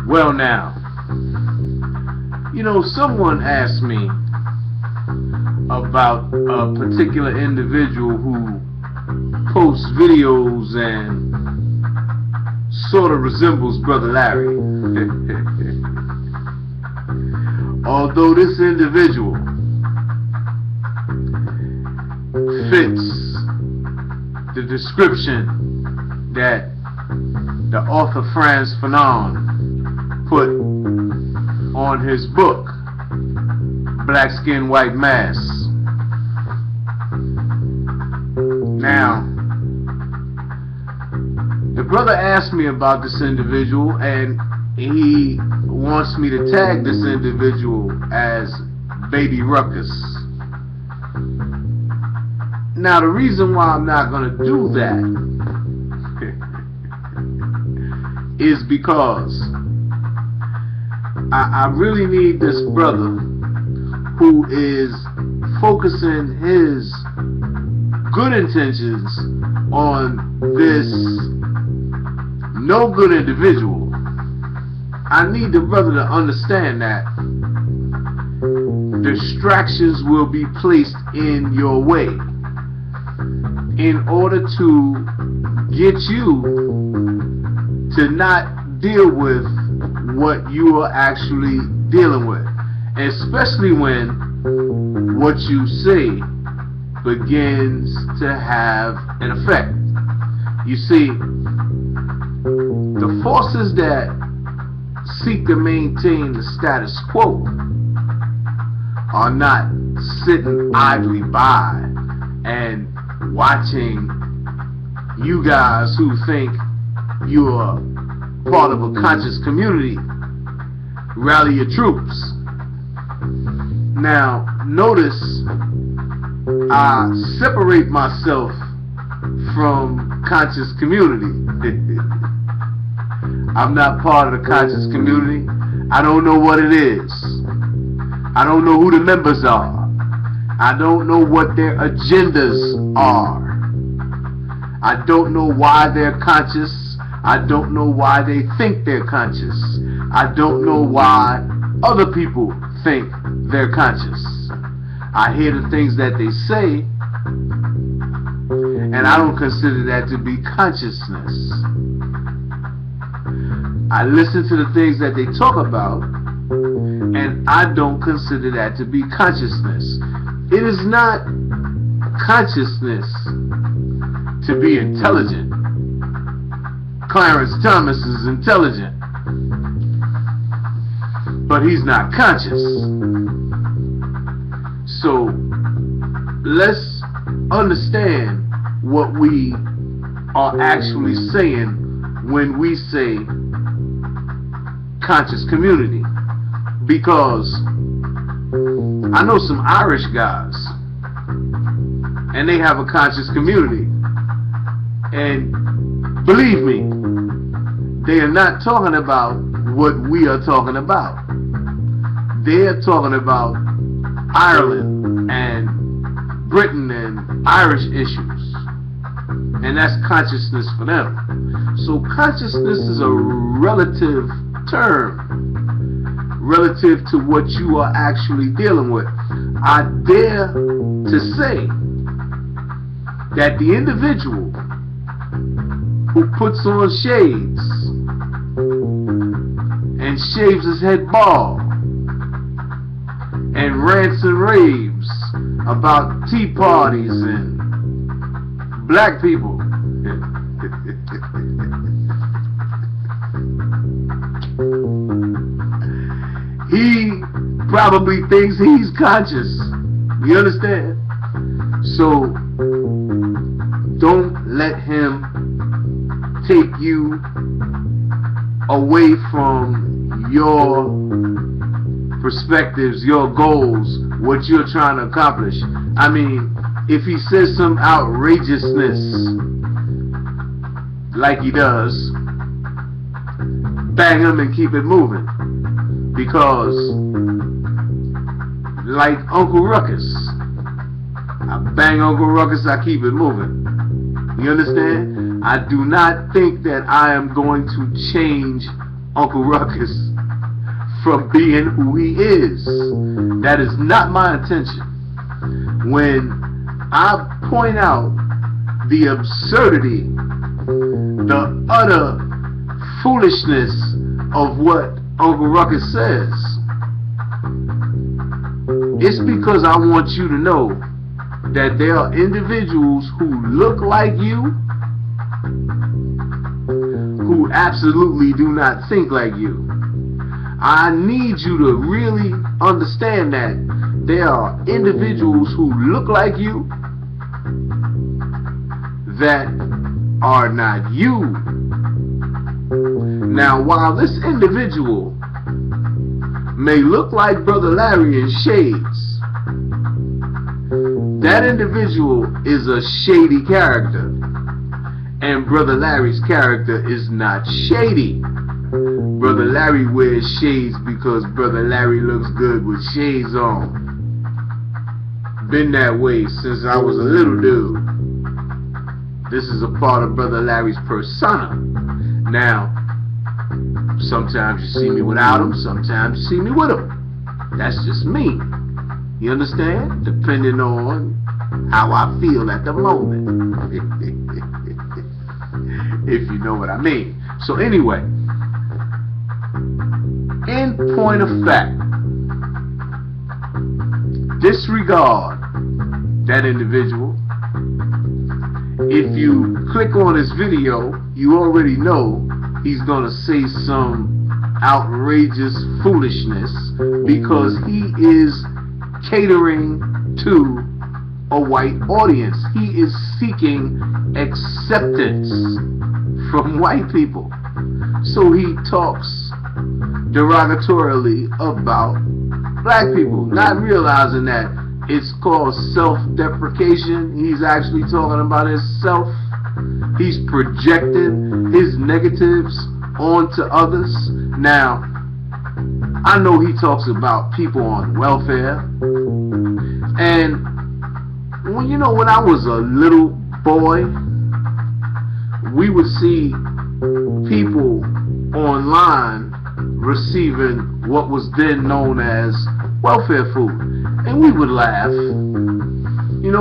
Well now, someone asked me about a particular individual who posts videos and sort of resembles Brother Larry. Although this individual fits the description that the author Frantz Fanon put on his book, Black Skin, White Mass. Now, the brother asked me about this individual, and he wants me to tag this individual as Baby Ruckus. Now, the reason why I'm not going to do that is because I really need this brother who is focusing his good intentions on this no good individual. I need the brother to understand that distractions will be placed in your way in order to get you to not deal with what you are actually dealing with, especially when what you say begins to have an effect. You see, the forces that seek to maintain the status quo are not sitting idly by and watching you guys who think you are part of a conscious community rally your troops. Now, notice I separate myself from conscious community. I'm not part of the conscious community. I don't know what it is. I don't know who the members are. I don't know what their agendas are. I don't know why they're conscious. I don't know why they think they're conscious. I don't know why other people think they're conscious. I hear the things that they say, and I don't consider that to be consciousness. I listen to the things that they talk about, and I don't consider that to be consciousness. It is not consciousness to be intelligent. Clarence Thomas is intelligent, but he's not conscious. So let's understand what we are actually saying when we say conscious community, because I know some Irish guys and they have a conscious community, and believe me, they are not talking about what we are talking about. They are talking about Ireland and Britain and Irish issues, and that's consciousness for them. So consciousness is a relative term relative to what you are actually dealing with. I dare to say that the individual who puts on shades and shaves his head bald and rants and raves about tea parties and black people he probably thinks he's conscious. You understand? So don't let him take you away from your perspectives, your goals, what you're trying to accomplish. I mean, if he says some outrageousness like he does, bang him and keep it moving. Because like Uncle Ruckus, I bang Uncle Ruckus, I keep it moving. You understand? I do not think that I am going to change Uncle Ruckus from being who he is. That is not my intention. When I point out the absurdity, the utter foolishness of what Uncle Ruckus says, it's because I want you to know that there are individuals who look like you who absolutely do not think like you. I need you to really understand that there are individuals who look like you that are not you. Now, while this individual may look like Brother Larry in shades, that individual is a shady character. And Brother Larry's character is not shady. Brother Larry wears shades because Brother Larry looks good with shades on. Been that way since I was a little dude. This is a part of Brother Larry's persona. Now, sometimes you see me without him, sometimes you see me with him. That's just me. You understand? Depending on how I feel at the moment. If you know what I mean. So anyway, in point of fact, disregard that individual. If you click on this video, you already know he's gonna say some outrageous foolishness because he is catering to a white audience. He is seeking acceptance from white people. So he talks derogatorily about black people, not realizing that it's called self-deprecation. He's actually talking about himself. He's projecting his negatives onto others. Now, I know he talks about people on welfare. And when I was a little boy, we would see people online receiving what was then known as welfare food. And we would laugh,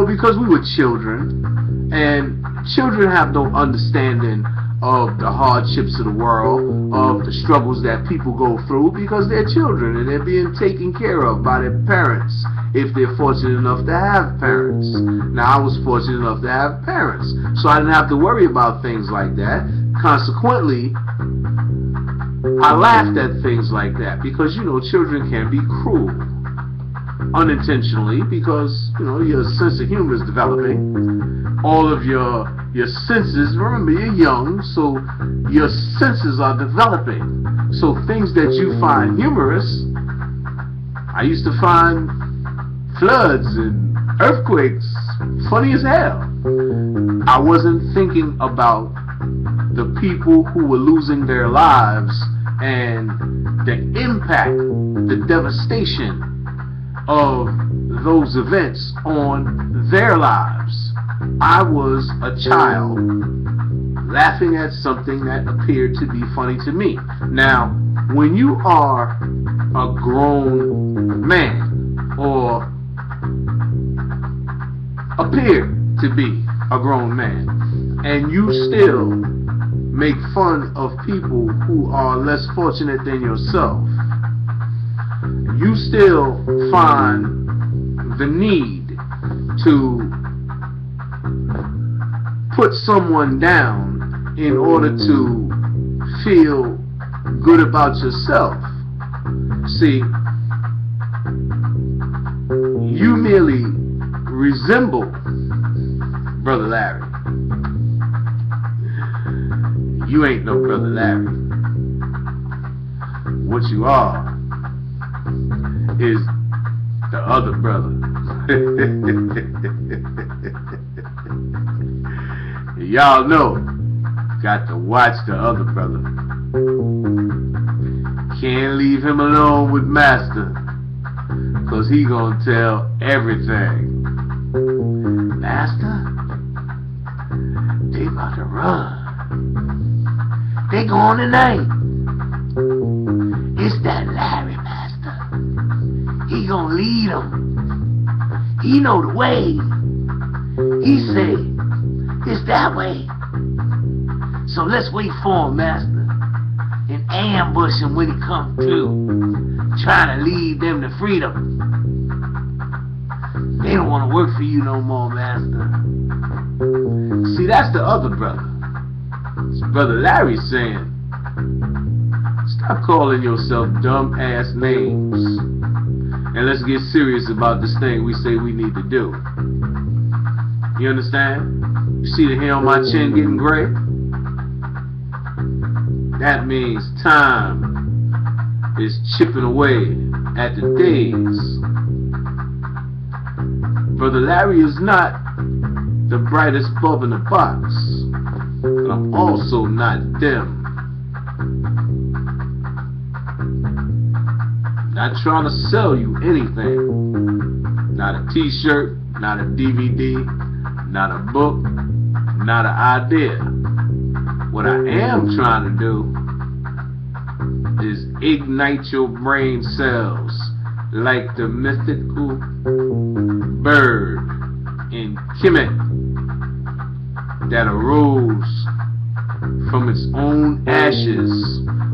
because we were children. And children have no understanding of the hardships of the world, of the struggles that people go through, because they're children and they're being taken care of by their parents, if they're fortunate enough to have parents. Now, I was fortunate enough to have parents, so I didn't have to worry about things like that. Consequently, I laughed at things like that because, children can be cruel unintentionally because, your sense of humor is developing. All of your senses, remember, you're young, so your senses are developing. So things that you find humorous, I used to find floods and earthquakes funny as hell. I wasn't thinking about the people who were losing their lives and the impact, the devastation of those events on their lives. I was a child laughing at something that appeared to be funny to me. Now, when you are a grown man, or appear to be a grown man, and you still make fun of people who are less fortunate than yourself, you still find the need to put someone down in order to feel good about yourself. See, you merely resemble Brother Larry. You ain't no Brother Larry. What you are is the other brother. Y'all know, got to watch the other brother. Can't leave him alone with Master, cause he gonna tell everything. Master, they about to run. They going tonight. It's that Larry Master. He gonna lead them. He know the way. He say, it's that way. So let's wait for him, Master, and ambush him when he come through, trying to lead them to freedom. They don't want to work for you no more, Master. See, that's the other brother. It's Brother Larry saying, stop calling yourself dumb-ass names, and let's get serious about this thing we say we need to do. You understand? You see the hair on my chin getting gray? That means time is chipping away at the days. Brother Larry is not the brightest bulb in the box, but I'm also not them. Not trying to sell you anything. Not a t-shirt, not a DVD, not a book, not an idea. What I am trying to do is ignite your brain cells like the mythical bird in Kemet that arose from its own ashes.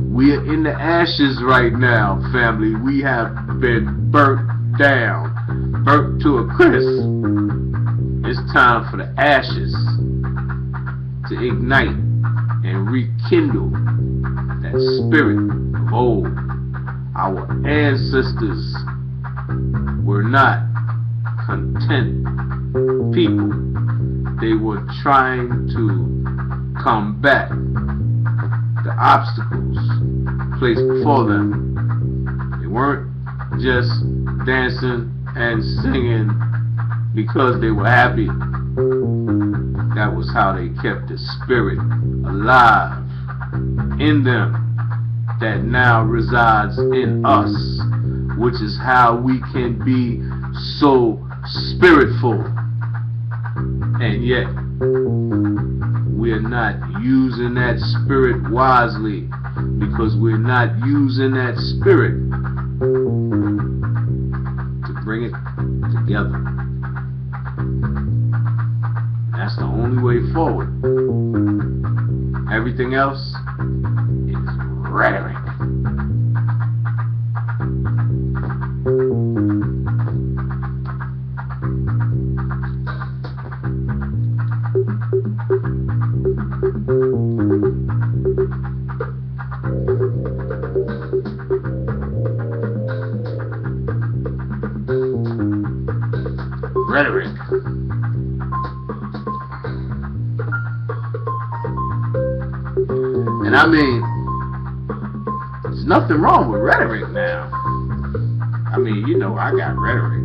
We are in the ashes right now, family. We have been burnt down, burnt to a crisp. It's time for the ashes to ignite and rekindle that spirit of old. Our ancestors were not content people. They were trying to combat the obstacles placed before them. They weren't just dancing and singing because they were happy. That was how they kept the spirit alive in them that now resides in us, which is how we can be so spiritful, and yet we are not using that spirit wisely, because we're not using that spirit to bring it together. That's the only way forward. Everything else is rhetoric. Rhetoric. And I mean, there's nothing wrong with rhetoric now. I mean, you know, I got rhetoric,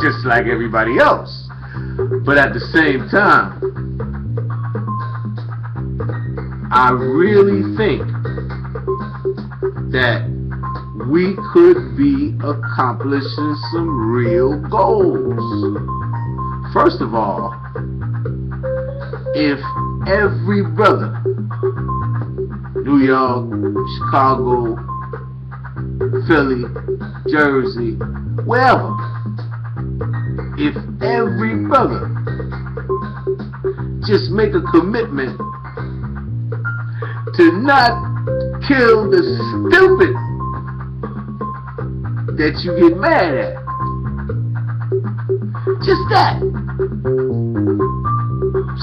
just like everybody else. But at the same time, I really think that we could be accomplishing some real goals. First of all, if every brother, New York, Chicago, Philly, Jersey, wherever, if every brother just make a commitment to not kill the stupid that you get mad at. Just that.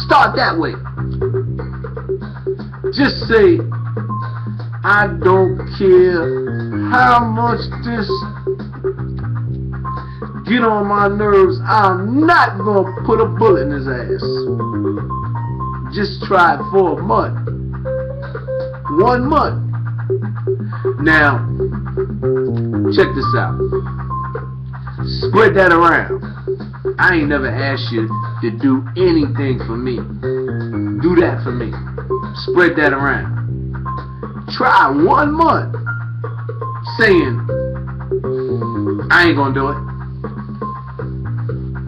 Start that way. Just say, I don't care how much this get on my nerves, I'm not gonna put a bullet in his ass. Just try it for a month. 1 month. Now, check this out. Spread that around. I ain't never asked you to do anything for me. Do that for me. Spread that around. Try 1 month saying, I ain't gonna do it.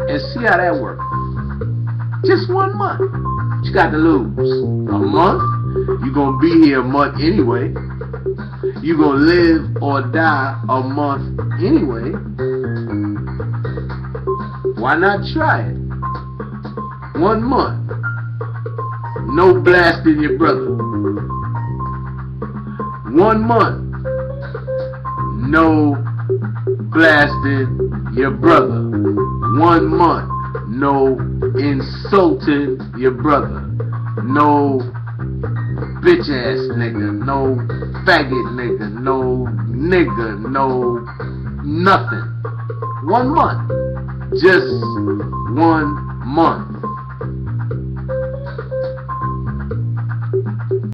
And see how that works. Just 1 month. What you got to lose? A month? You gonna be here a month anyway. You gonna live or die a month anyway. Why not try it? 1 month. No blasting your brother. 1 month. No blasting your brother. 1 month. No insulting your brother. No bitch ass nigga. No faggot nigga. No nigga. No nothing. 1 month. Just 1 month.